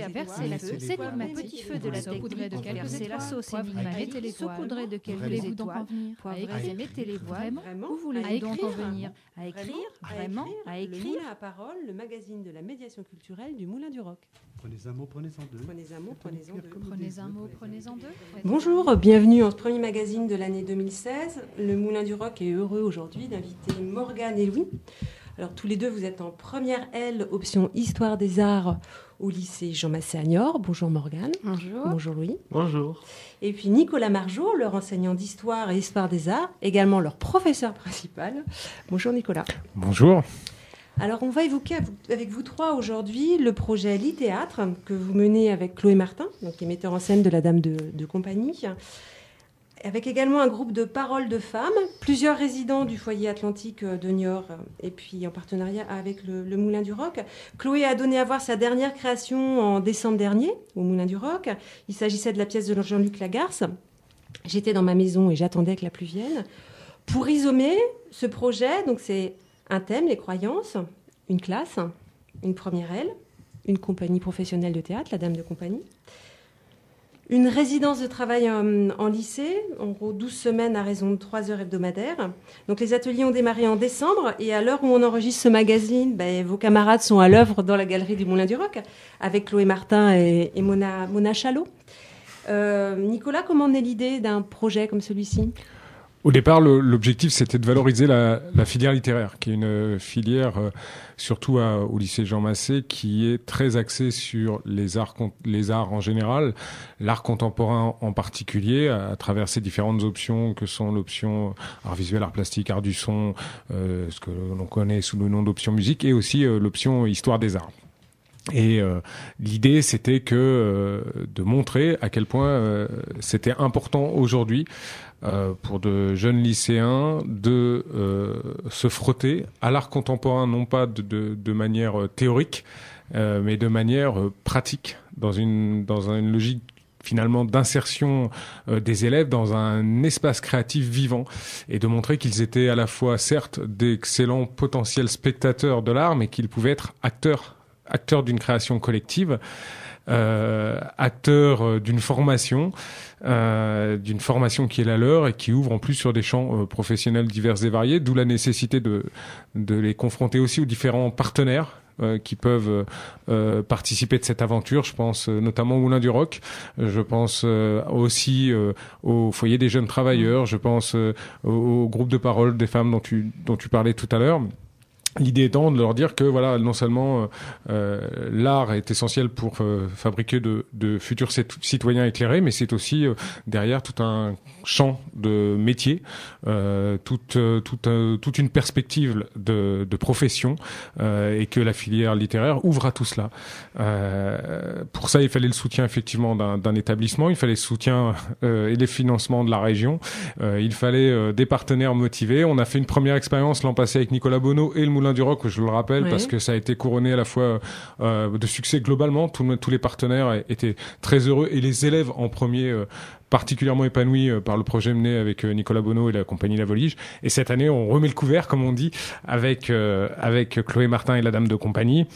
verser la sauce énigmatique de la technique de verser la sauce énigmatique, saupoudrer de quelques étoiles, poivrez et mettez les voiles. Où voulez-vous donc en venir? À écrire, vraiment, à écrire. Le Moulin à Parole, le magazine de la médiation culturelle du Moulin du Roc. Prenez un mot, prenez-en deux. Prenez un mot, prenez-en deux. Prenez un mot, prenez-en deux. Bonjour, bienvenue en ce premier magazine de l'année 2016. Le Moulin du Roc est heureux aujourd'hui d'inviter Morgane et Louis. Alors tous les deux, vous êtes en première L, option Histoire des Arts au lycée Jean Massé à Niort. Bonjour Morgane. Bonjour. Bonjour Louis. Bonjour. Et puis Nicolas Margeau, leur enseignant d'histoire et histoire des arts, également leur professeur principal. Bonjour Nicolas. Bonjour. Alors on va évoquer avec vous trois aujourd'hui le projet Littéâtre que vous menez avec Chloé Martin, donc qui est metteur en scène de La Dame de Compagnie, avec également un groupe de paroles de femmes, plusieurs résidents du foyer atlantique de Niort, et puis en partenariat avec le Moulin du Roc. Chloé a donné à voir sa dernière création en décembre dernier au Moulin du Roc. Il s'agissait de la pièce de Jean-Luc Lagarce. J'étais dans ma maison et j'attendais que la pluie vienne. Pour résumer ce projet, donc c'est un thème, les croyances, une classe, une première aile, une compagnie professionnelle de théâtre, la Dame de Compagnie, une résidence de travail en lycée, en gros 12 semaines à raison de 3 heures hebdomadaires. Donc les ateliers ont démarré en décembre et à l'heure où on enregistre ce magazine, vos camarades sont à l'œuvre dans la galerie du Moulin du Roc avec Chloé Martin et Mona Chalot. Nicolas, comment naît l'idée d'un projet comme celui-ci ? Au départ, l'objectif, c'était de valoriser la filière littéraire, qui est une filière, surtout au lycée Jean Massé, qui est très axée sur les arts en général, l'art contemporain en particulier, à travers ces différentes options que sont l'option art visuel, art plastique, art du son, ce que l'on connaît sous le nom d'option musique, et aussi l'option histoire des arts. Et l'idée, c'était de montrer à quel point c'était important aujourd'hui pour de jeunes lycéens de se frotter à l'art contemporain, non pas de manière théorique, mais de manière pratique, dans une logique finalement d'insertion des élèves dans un espace créatif vivant, et de montrer qu'ils étaient à la fois certes d'excellents potentiels spectateurs de l'art, mais qu'ils pouvaient être acteurs d'une création collective, acteurs d'une formation qui est la leur et qui ouvre en plus sur des champs professionnels divers et variés, d'où la nécessité de les confronter aussi aux différents partenaires qui peuvent participer de cette aventure. Je pense notamment au Moulin du Roc, je pense aussi au foyer des jeunes travailleurs, je pense au groupe de parole des femmes dont tu parlais tout à l'heure. L'idée étant de leur dire que voilà, non seulement l'art est essentiel pour fabriquer de futurs citoyens éclairés, mais c'est aussi derrière tout un champ de métiers, toute une perspective de profession, et que la filière littéraire ouvre à tout cela. Pour ça, il fallait le soutien effectivement d'un établissement, il fallait le soutien et les financements de la région, il fallait des partenaires motivés. On a fait une première expérience l'an passé avec Nicolas Bonneau et le Moulin du Roc, je le rappelle, oui, parce que ça a été couronné à la fois de succès globalement. Tous les partenaires étaient très heureux, et les élèves en premier particulièrement épanouis par le projet mené avec Nicolas Bonneau et la compagnie La Volige. Et cette année, on remet le couvert, comme on dit, avec Chloé Martin et la Dame de Compagnie,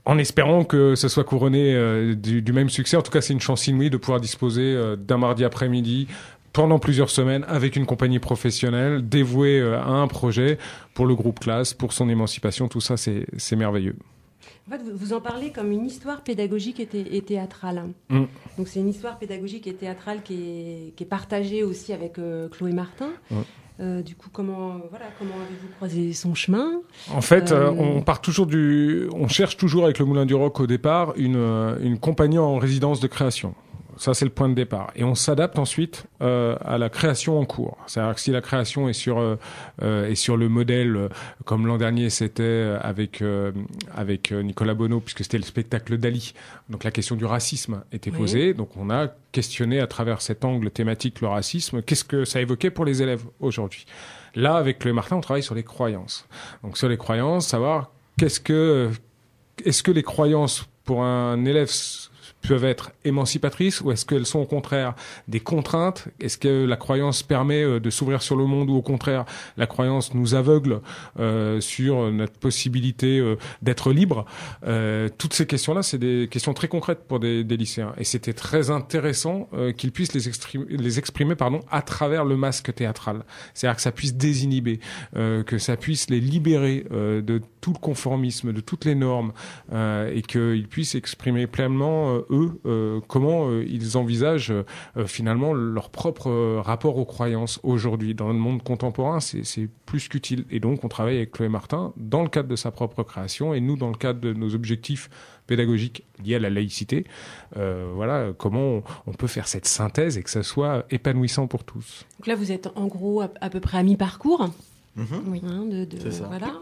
en espérant que ce soit couronné du même succès. En tout cas, c'est une chance inouïe de pouvoir disposer d'un mardi après-midi pendant plusieurs semaines avec une compagnie professionnelle dévouée à un projet pour le groupe classe, pour son émancipation. Tout ça, c'est merveilleux. En fait, vous en parlez comme une histoire pédagogique et théâtrale. Donc c'est une histoire pédagogique et théâtrale qui est partagée aussi avec Chloé Martin. Du coup, comment avez-vous croisé son chemin ? En fait, on cherche toujours avec le Moulin du Roc au départ une compagnie en résidence de création. Ça, c'est le point de départ. Et on s'adapte ensuite à la création en cours. C'est-à-dire que si la création est sur le modèle, comme l'an dernier, c'était avec Nicolas Bonneau, puisque c'était le spectacle d'Ali. Donc la question du racisme était posée. Donc on a questionné à travers cet angle thématique le racisme. Qu'est-ce que ça évoquait pour les élèves aujourd'hui ? Là, avec Chloé Martin, on travaille sur les croyances. Donc sur les croyances, savoir est-ce que les croyances pour un élève peuvent être émancipatrices ou est-ce qu'elles sont au contraire des contraintes? Est-ce que la croyance permet de s'ouvrir sur le monde ou au contraire la croyance nous aveugle sur notre possibilité d'être libre? Toutes ces questions-là, c'est des questions très concrètes pour des lycéens et c'était très intéressant qu'ils puissent les exprimer à travers le masque théâtral. C'est-à-dire que ça puisse désinhiber, que ça puisse les libérer de tout le conformisme, de toutes les normes et qu'ils puissent exprimer pleinement comment ils envisagent finalement leur propre rapport aux croyances aujourd'hui. Dans le monde contemporain, c'est plus qu'utile. Et donc, on travaille avec Chloé Martin dans le cadre de sa propre création et nous, dans le cadre de nos objectifs pédagogiques liés à la laïcité. Voilà comment on peut faire cette synthèse et que ça soit épanouissant pour tous. Donc là, vous êtes en gros à peu près à mi-parcours. Oui. C'est ça. Voilà.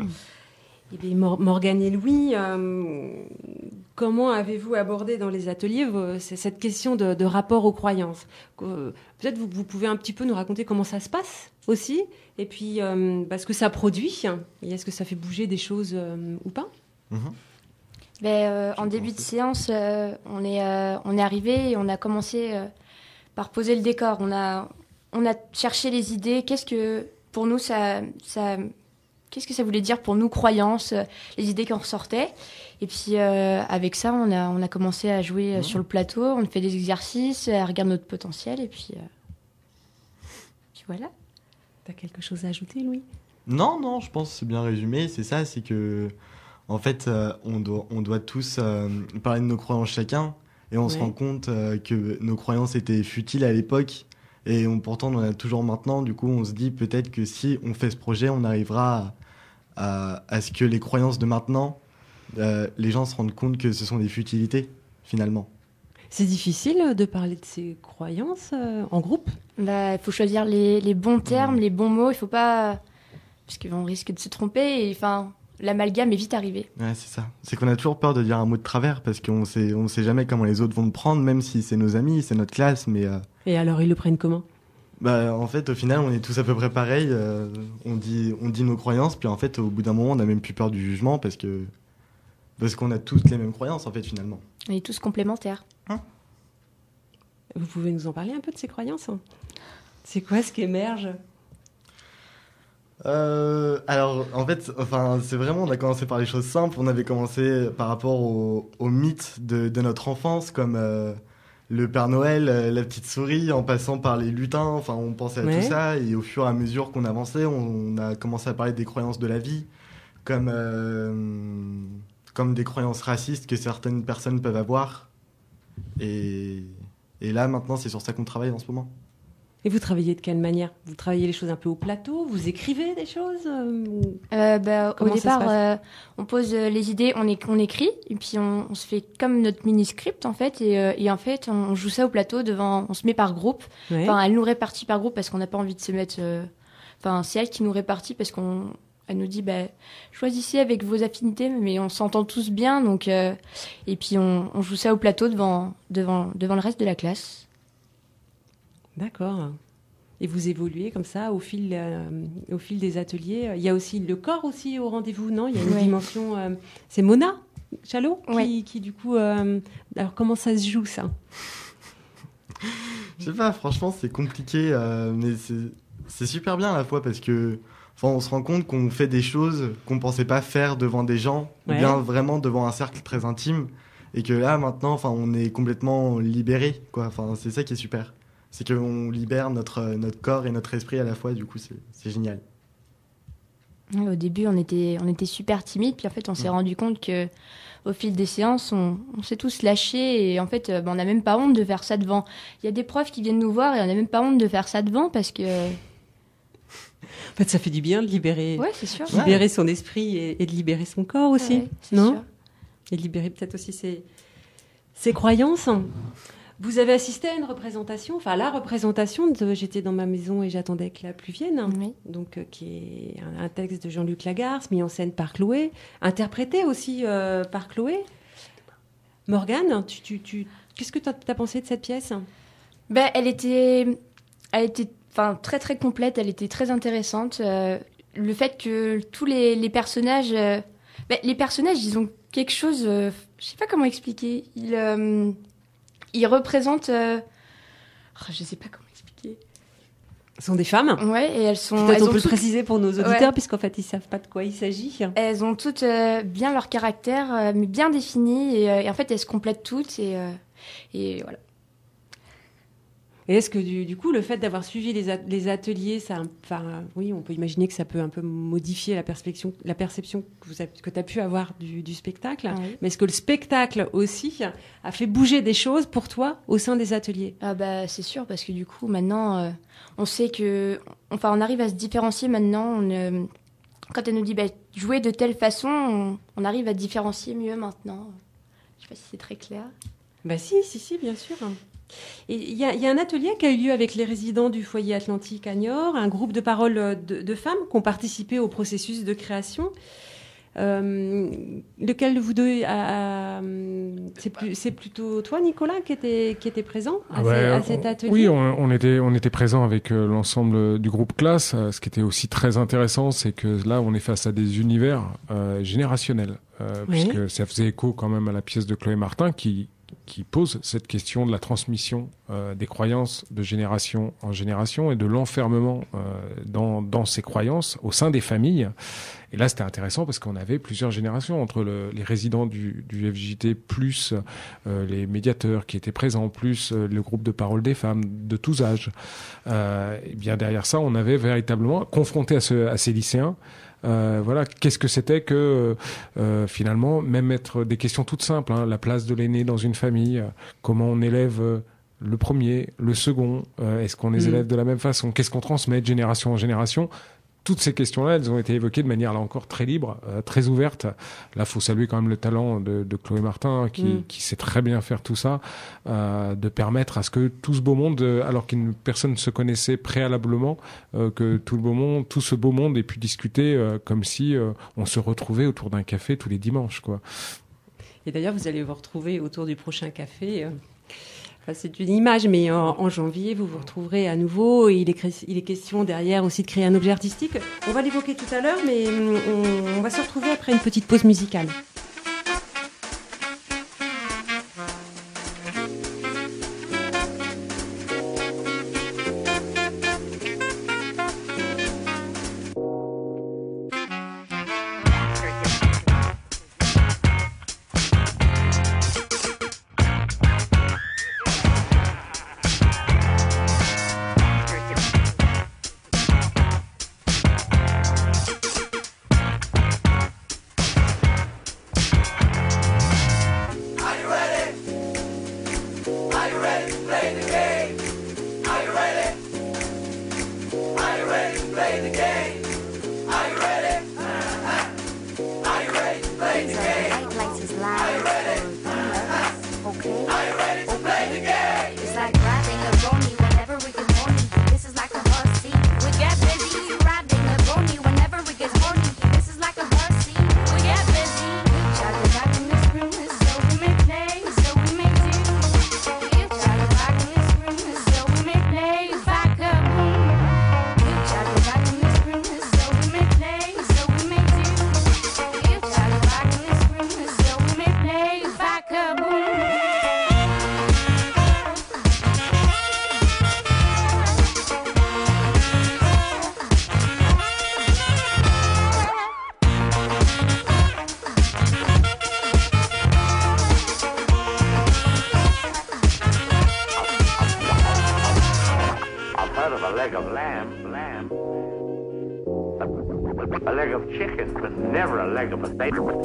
Et bien, Morgane et Louis, comment avez-vous abordé dans les ateliers cette question de rapport aux croyances? Peut-être vous pouvez un petit peu nous raconter comment ça se passe aussi, et puis ce que ça produit, et est-ce que ça fait bouger des choses ou pas? En début de séance, on est arrivé et on a commencé par poser le décor. On a cherché les idées. Qu'est-ce que pour nous qu'est-ce que ça voulait dire pour nous, croyances, les idées qui en ressortaient. Et puis, avec ça, on a commencé à jouer sur le plateau. On fait des exercices, à regarder notre potentiel. Et puis voilà. T'as quelque chose à ajouter, Louis? Non, je pense que c'est bien résumé. C'est ça, c'est que, en fait, on doit tous parler de nos croyances chacun. Et on se rend compte que nos croyances étaient futiles à l'époque. Et pourtant, on en a toujours maintenant. Du coup, on se dit peut-être que si on fait ce projet, on arrivera à ce que les croyances de maintenant, les gens se rendent compte que ce sont des futilités, finalement. C'est difficile de parler de ces croyances en groupe? Il faut choisir les bons termes, les bons mots. Il ne faut pas... Parce qu'on risque de se tromper. L'amalgame est vite arrivé. Ouais, c'est ça. C'est qu'on a toujours peur de dire un mot de travers parce qu'on sait jamais comment les autres vont le prendre, même si c'est nos amis, c'est notre classe, mais... Et alors, ils le prennent comment? En fait, au final, on est tous à peu près pareils. On dit nos croyances, puis en fait, au bout d'un moment, on n'a même plus peur du jugement parce qu'on a tous les mêmes croyances, en fait, finalement. On est tous complémentaires. Vous pouvez nous en parler un peu de ces croyances? C'est quoi ce qui émerge? Alors, en fait, c'est vraiment, on a commencé par les choses simples. On avait commencé par rapport au mythe de notre enfance, comme le Père Noël, la petite souris, en passant par les lutins. On pensait à tout ça. Et au fur et à mesure qu'on avançait, on a commencé à parler des croyances de la vie, comme des croyances racistes que certaines personnes peuvent avoir. Et là, maintenant, c'est sur ça qu'on travaille en ce moment. Et vous travaillez de quelle manière? Vous travaillez les choses un peu au plateau? Vous écrivez des choses Au départ, on pose les idées, on écrit, et puis on se fait comme notre mini-script, en fait, et en fait, on joue ça au plateau on se met par groupe. Ouais. Elle nous répartit par groupe parce qu'on n'a pas envie de se mettre... c'est elle qui nous répartit parce elle nous dit, choisissez avec vos affinités, mais on s'entend tous bien, donc... et puis on joue ça au plateau devant le reste de la classe. D'accord. Et vous évoluez comme ça au fil des ateliers. Il y a aussi le corps aussi au rendez-vous, non? Il y a une dimension... c'est Mona Chalot qui du coup... alors comment ça se joue, ça? Je sais pas, franchement c'est compliqué, mais c'est super bien à la fois parce que on se rend compte qu'on fait des choses qu'on pensait pas faire devant des gens, ou bien vraiment devant un cercle très intime, et que là maintenant on est complètement libéré, quoi. C'est ça qui est super. C'est qu'on libère notre corps et notre esprit à la fois, du coup, c'est génial. Au début, on était super timides, puis en fait, on s'est rendu compte qu'au fil des séances, on s'est tous lâchés, et en fait, on n'a même pas honte de faire ça devant. Il y a des profs qui viennent nous voir, et on n'a même pas honte de faire ça devant, parce que... En fait, ça fait du bien de libérer, c'est sûr. Libérer son esprit et de libérer son corps aussi, non? Sûr. Et de libérer peut-être aussi ses croyances. Vous avez assisté à une représentation, la représentation de J'étais dans ma maison et j'attendais que la pluie vienne, donc qui est un texte de Jean-Luc Lagarce, mis en scène par Chloé, interprété aussi par Chloé. Morgane, qu'est-ce que tu as pensé de cette pièce? Elle était très très complète, elle était très intéressante. Le fait que tous les personnages, ils ont quelque chose, je sais pas comment expliquer. ils représentent... je sais pas comment expliquer. Ce sont des femmes. Ouais, et elles sont... Peut-être on peut le préciser pour nos auditeurs, puisqu'en fait, ils savent pas de quoi il s'agit. Elles ont toutes bien leur caractère, mais bien défini, et en fait, elles se complètent toutes, et voilà. Et est-ce que du coup, le fait d'avoir suivi les ateliers, oui, on peut imaginer que ça peut un peu modifier la perception que tu as pu avoir du spectacle. Oui. Mais est-ce que le spectacle aussi a fait bouger des choses pour toi au sein des ateliers ? C'est sûr, parce que du coup, maintenant, on sait que... Enfin, on arrive à se différencier maintenant. Quand elle nous dit jouer de telle façon, on arrive à différencier mieux maintenant. Je ne sais pas si c'est très clair. Si, bien sûr. Et il y a un atelier qui a eu lieu avec les résidents du foyer Atlantique à Niort, un groupe de parole de femmes qui ont participé au processus de création. Lequel de vous deux c'est plutôt toi, Nicolas, qui était présent à cet atelier? Oui, on était présent avec l'ensemble du groupe classe. Ce qui était aussi très intéressant, c'est que là, on est face à des univers générationnels, puisque ça faisait écho quand même à la pièce de Chloé Martin qui pose cette question de la transmission des croyances de génération en génération et de l'enfermement dans ces croyances au sein des familles. Et là, c'était intéressant parce qu'on avait plusieurs générations entre les résidents du FJT plus les médiateurs qui étaient présents, plus le groupe de parole des femmes de tous âges. Et bien derrière ça, on avait véritablement confronté à ces lycéens qu'est-ce que c'était que finalement même mettre des questions toutes simples, la place de l'aîné dans une famille, comment on élève le premier, le second, est-ce qu'on les élève de la même façon, qu'est-ce qu'on transmet de génération en génération. Toutes ces questions-là, elles ont été évoquées de manière, là encore, très libre, très ouverte. Là, faut saluer quand même le talent de Chloé Martin, qui sait très bien faire tout ça, de permettre à ce que tout ce beau monde, alors qu'une personne se connaissait préalablement, que tout ce beau monde ait pu discuter comme si on se retrouvait autour d'un café tous les dimanches, quoi. Et d'ailleurs, vous allez vous retrouver autour du prochain café. C'est une image, mais en janvier, vous vous retrouverez à nouveau. Et il est question derrière aussi de créer un objet artistique. On va l'évoquer tout à l'heure, mais on va se retrouver après une petite pause musicale. A leg of chicken, but never a leg of potato. Are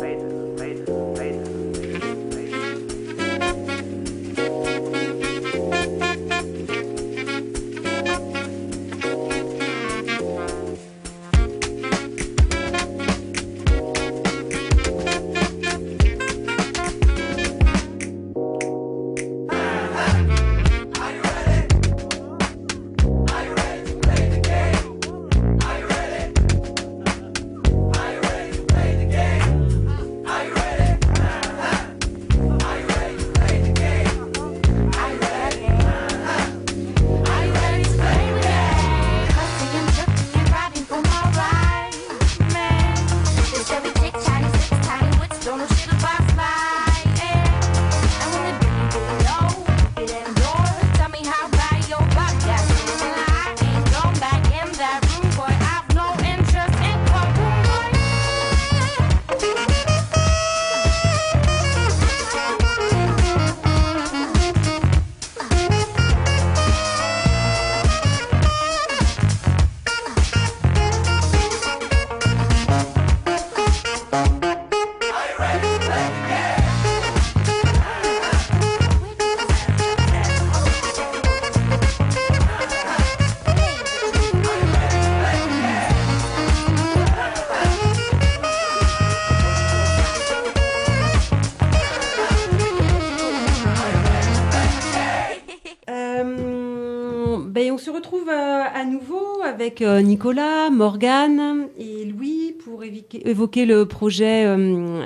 on se retrouve à nouveau avec Nicolas, Morgane et Louis pour évoquer le projet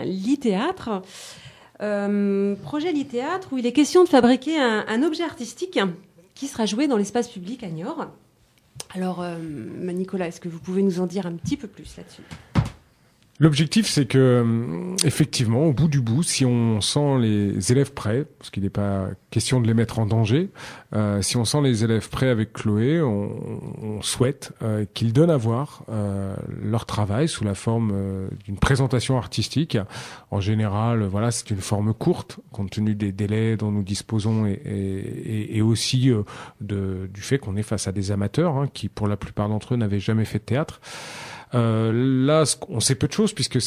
Lit-Théâtre. Projet Lit-Théâtre où il est question de fabriquer un objet artistique qui sera joué dans l'espace public à Niort. Alors, Nicolas, est-ce que vous pouvez nous en dire un petit peu plus là-dessus ? L'objectif, c'est que, effectivement, au bout du bout, si on sent les élèves prêts, parce qu'il n'est pas question de les mettre en danger, si on sent les élèves prêts avec Chloé, on souhaite qu'ils donnent à voir leur travail sous la forme d'une présentation artistique. En général, voilà, c'est une forme courte, compte tenu des délais dont nous disposons et aussi du fait qu'on est face à des amateurs qui, pour la plupart d'entre eux, n'avaient jamais fait de théâtre. Là, on sait peu de choses puisque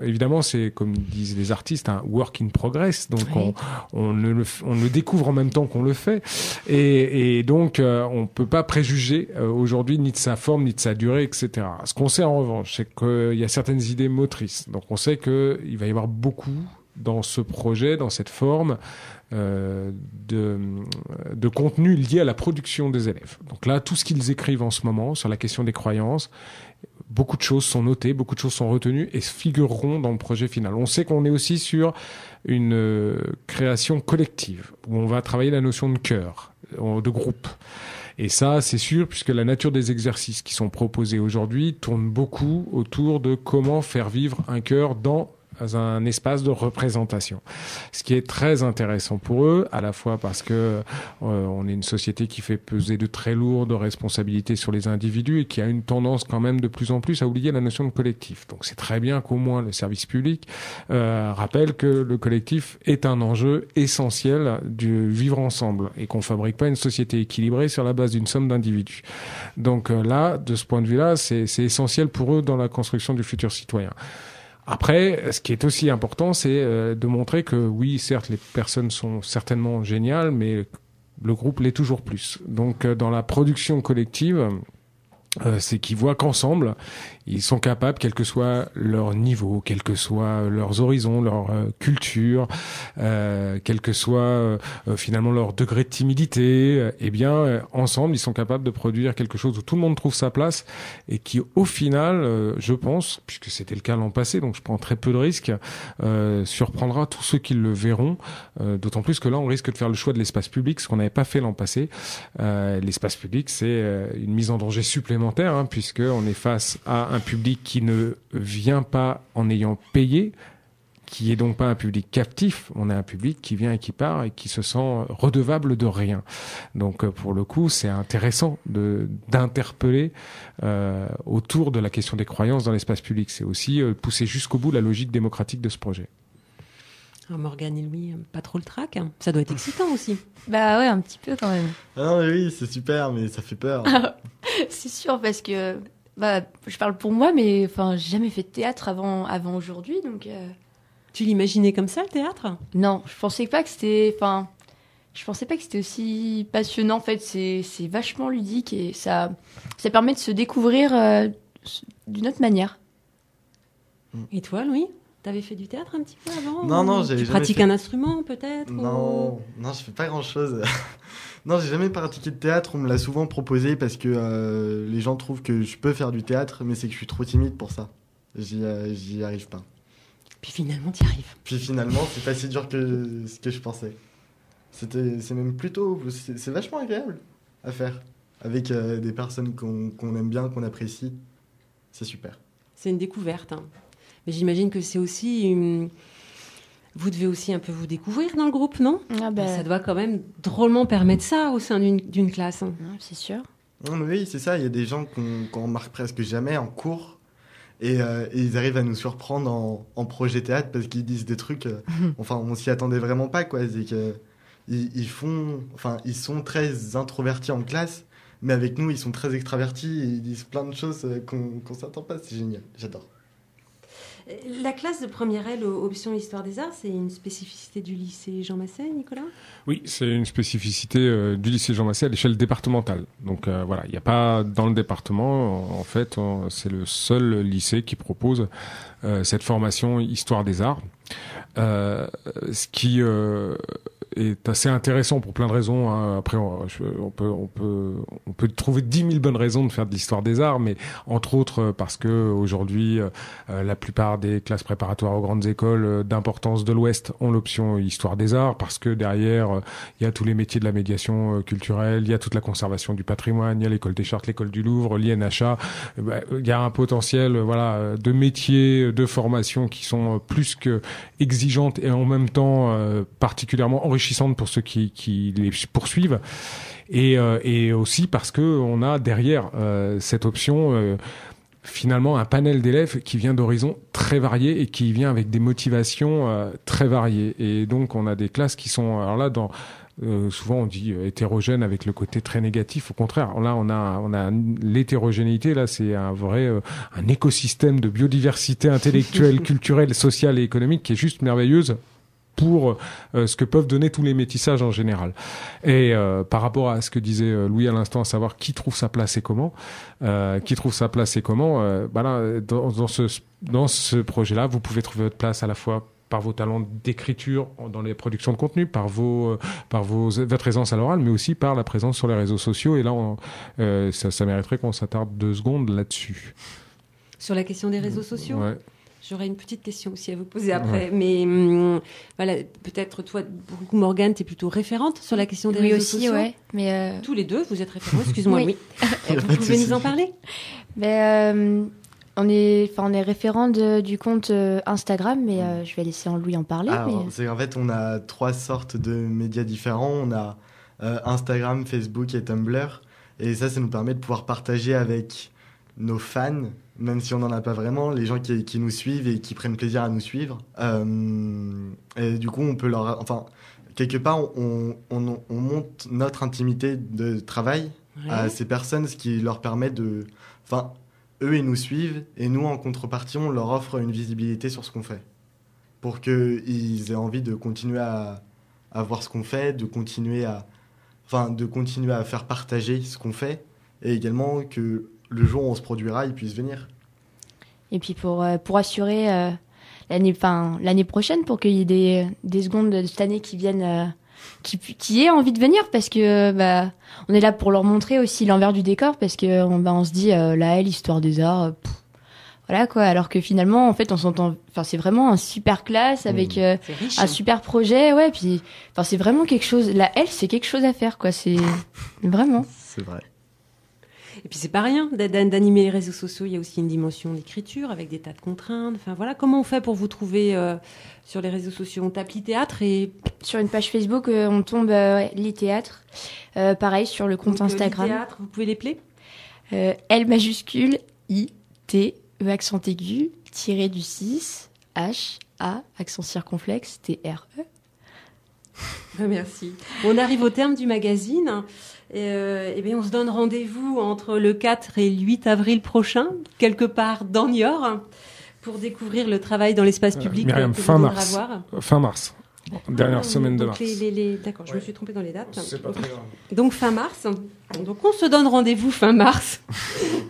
évidemment, c'est comme disent les artistes, un work in progress. Donc, oui. on le découvre en même temps qu'on le fait, et donc on peut pas préjuger aujourd'hui ni de sa forme ni de sa durée, etc. Ce qu'on sait en revanche, c'est qu'il y a certaines idées motrices. Donc, on sait qu'il va y avoir beaucoup dans ce projet, dans cette forme, de contenu lié à la production des élèves. Donc là, tout ce qu'ils écrivent en ce moment sur la question des croyances, beaucoup de choses sont notées, beaucoup de choses sont retenues et figureront dans le projet final. On sait qu'on est aussi sur une création collective, où on va travailler la notion de chœur, de groupe. Et ça, c'est sûr, puisque la nature des exercices qui sont proposés aujourd'hui tourne beaucoup autour de comment faire vivre un chœur dans un espace de représentation. Ce qui est très intéressant pour eux, à la fois parce que on est une société qui fait peser de très lourdes responsabilités sur les individus et qui a une tendance quand même de plus en plus à oublier la notion de collectif. Donc c'est très bien qu'au moins le service public rappelle que le collectif est un enjeu essentiel du vivre ensemble et qu'on fabrique pas une société équilibrée sur la base d'une somme d'individus. Donc là, de ce point de vue-là, c'est essentiel pour eux dans la construction du futur citoyen. Après, ce qui est aussi important, c'est de montrer que oui, certes, les personnes sont certainement géniales, mais le groupe l'est toujours plus. Donc, dans la production collective, c'est qu'ils voient qu'ensemble, ils sont capables, quel que soit leur niveau, quels que soient leurs horizons, leur culture, quel que soit finalement leur degré de timidité, ensemble, ils sont capables de produire quelque chose où tout le monde trouve sa place et qui, au final, je pense, puisque c'était le cas l'an passé, donc je prends très peu de risques, surprendra tous ceux qui le verront, d'autant plus que là, on risque de faire le choix de l'espace public, ce qu'on n'avait pas fait l'an passé. L'espace public, c'est une mise en danger supplémentaire, puisque on est face à un public qui ne vient pas en ayant payé, qui est donc pas un public captif, on a un public qui vient et qui part et qui se sent redevable de rien. Donc pour le coup, c'est intéressant d'interpeller autour de la question des croyances dans l'espace public. C'est aussi pousser jusqu'au bout la logique démocratique de ce projet. Morgane et Louis, pas trop le trac, ça doit être excitant aussi. Bah ouais, un petit peu quand même. Ah non mais oui, c'est super, mais ça fait peur. C'est sûr, parce que je parle pour moi, mais enfin, j'ai jamais fait de théâtre avant aujourd'hui, donc. Tu l'imaginais comme ça, le théâtre ? Non, je pensais pas que c'était aussi passionnant. En fait, c'est vachement ludique et ça permet de se découvrir d'une autre manière. Et toi, Louis ? T'avais fait du théâtre un petit peu avant ? Non, j'avais jamais fait. Tu pratiques un instrument peut-être ? Non, je fais pas grand-chose. Non, j'ai jamais pratiqué de théâtre. On me l'a souvent proposé parce que les gens trouvent que je peux faire du théâtre, mais c'est que je suis trop timide pour ça. J'y arrive pas. Puis finalement, t'y arrives. Puis finalement, c'est pas si dur que ce que je pensais. C'est même plutôt... C'est vachement agréable à faire. Avec des personnes qu'on aime bien, qu'on apprécie. C'est super. C'est une découverte. Mais j'imagine que c'est aussi... Vous devez aussi un peu vous découvrir dans le groupe, non ? Ça doit quand même drôlement permettre ça au sein d'une classe. C'est sûr. Non, mais oui, c'est ça. Il y a des gens qu'on remarque presque jamais en cours. Et ils arrivent à nous surprendre en projet théâtre parce qu'ils disent des trucs... on s'y attendait vraiment pas, quoi. C'est que ils sont très introvertis en classe, mais avec nous, ils sont très extravertis et ils disent plein de choses qu'on s'attend pas. C'est génial. J'adore. La classe de première L, option Histoire des Arts, c'est une spécificité du lycée Jean Massé, Nicolas ? Oui, c'est une spécificité du lycée Jean Massé à l'échelle départementale. Donc voilà, il n'y a pas dans le département, en fait, c'est le seul lycée qui propose cette formation Histoire des Arts. Ce qui est assez intéressant pour plein de raisons. Hein. Après, on peut trouver 10 000 bonnes raisons de faire de l'histoire des arts, mais entre autres parce que aujourd'hui, la plupart des classes préparatoires aux grandes écoles d'importance de l'Ouest ont l'option histoire des arts, parce que derrière, il y a tous les métiers de la médiation culturelle, il y a toute la conservation du patrimoine, il y a l'école des Chartes, l'école du Louvre, l'INHA. Il y a un potentiel, de métiers, de formation qui sont plus que exigeantes et en même temps particulièrement enrichissantes pour ceux qui les poursuivent. Et aussi parce que on a derrière cette option finalement un panel d'élèves qui vient d'horizons très variés et qui vient avec des motivations très variées. Et donc on a des classes qui sont alors là souvent on dit hétérogène avec le côté très négatif. Au contraire, là on a l'hétérogénéité. Là c'est un vrai un écosystème de biodiversité intellectuelle, culturelle, sociale et économique qui est juste merveilleuse pour ce que peuvent donner tous les métissages en général. Et par rapport à ce que disait Louis à l'instant, à savoir qui trouve sa place et comment, dans ce projet-là, vous pouvez trouver votre place à la fois par vos talents d'écriture dans les productions de contenu, par votre aisance à l'oral, mais aussi par la présence sur les réseaux sociaux. Et là, ça mériterait qu'on s'attarde 2 secondes là-dessus. Sur la question des réseaux sociaux ? Ouais. J'aurais une petite question aussi à vous poser après. Mais voilà, peut-être toi, Morgane, tu es plutôt référente sur la question des réseaux sociaux. Oui, aussi, mais tous les deux, vous êtes référents, excuse-moi, oui. Vous pouvez nous en parler ? On est référent du compte Instagram, mais je vais laisser Louis en parler. Alors, c'est en fait, on a 3 sortes de médias différents. On a Instagram, Facebook et Tumblr. Et ça nous permet de pouvoir partager avec nos fans, même si on n'en a pas vraiment, les gens qui nous suivent et qui prennent plaisir à nous suivre. Et du coup, on peut quelque part, on monte notre intimité de travail à ces personnes, ce qui leur permet eux, ils nous suivent, et nous, en contrepartie, on leur offre une visibilité sur ce qu'on fait, pour qu'ils aient envie de continuer à voir ce qu'on fait, de continuer à faire partager ce qu'on fait, et également que le jour où on se produira, ils puissent venir. Et puis pour assurer l'année prochaine, pour qu'il y ait des secondes de cette année qui viennent, qui aient envie de venir, parce que on est là pour leur montrer aussi l'envers du décor, parce que on se dit l'histoire des arts, voilà quoi, alors que finalement en fait on s'entend, c'est vraiment un super classe avec un super projet, ouais, puis c'est vraiment quelque chose, c'est quelque chose à faire quoi, c'est vraiment. C'est vrai. Et puis c'est pas rien d'animer les réseaux sociaux, il y a aussi une dimension d'écriture avec des tas de contraintes. Enfin voilà, comment on fait pour vous trouver sur les réseaux sociaux ? On tape l'e-théâtre et sur une page Facebook on tombe l'e-théâtre. Pareil sur le compte Instagram. L'e-théâtre, vous pouvez l'épeler ? L majuscule I T E accent aigu tiré du 6 H A accent circonflexe T R E. Merci. On arrive au terme du magazine. Et bien on se donne rendez-vous entre le 4 et le 8 avril prochain, quelque part dans Niort, pour découvrir le travail dans l'espace public. Myriam, fin mars. Fin mars. Dernière semaine de mars. D'accord, je me suis trompée dans les dates. C'est pas très grave. Donc fin mars. Donc on se donne rendez-vous fin mars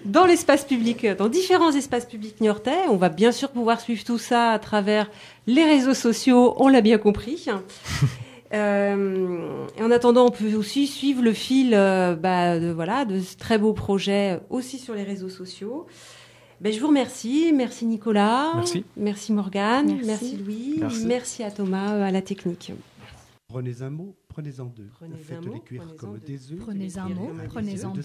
dans l'espace public, dans différents espaces publics niortais. On va bien sûr pouvoir suivre tout ça à travers les réseaux sociaux, on l'a bien compris. Et en attendant, on peut aussi suivre le fil de ce très beau projet aussi sur les réseaux sociaux. Je vous remercie. Merci Nicolas. Merci Morgane. Merci Louis. Merci à Thomas à la technique. Prenez un mot, prenez-en 2. Faites-les cuire comme des œufs. Prenez un mot, prenez-en 2.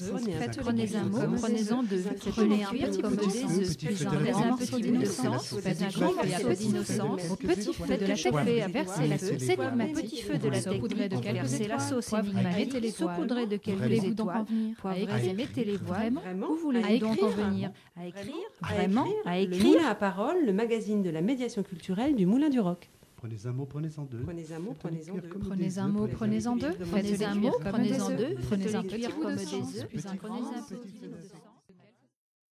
Prenez un mot, prenez-en 2. Faites-les cuire comme des œufs. Puis un petit d'innocence, faites un grand morceau d'innocence. Petit feu de la chauffée à verser la sauce. C'est ma petit feu de la saupoudrée de quelques étoiles. La sauce mettez les saupoudrées de quelques étoiles. Poivrez et mettez les voiles. Où voulez-vous donc en venir ? À écrire, vraiment, à écrire. Le Moulin à Parole, le magazine de la médiation culturelle du Moulin du Roc. Prenez un mot, prenez-en 2. Prenez un mot, prenez-en 2. Prenez un mot, prenez-en 2. Faites un mot, prenez-en 2. Prenez un petit bout de sens, puis prenez un petit bout de sens.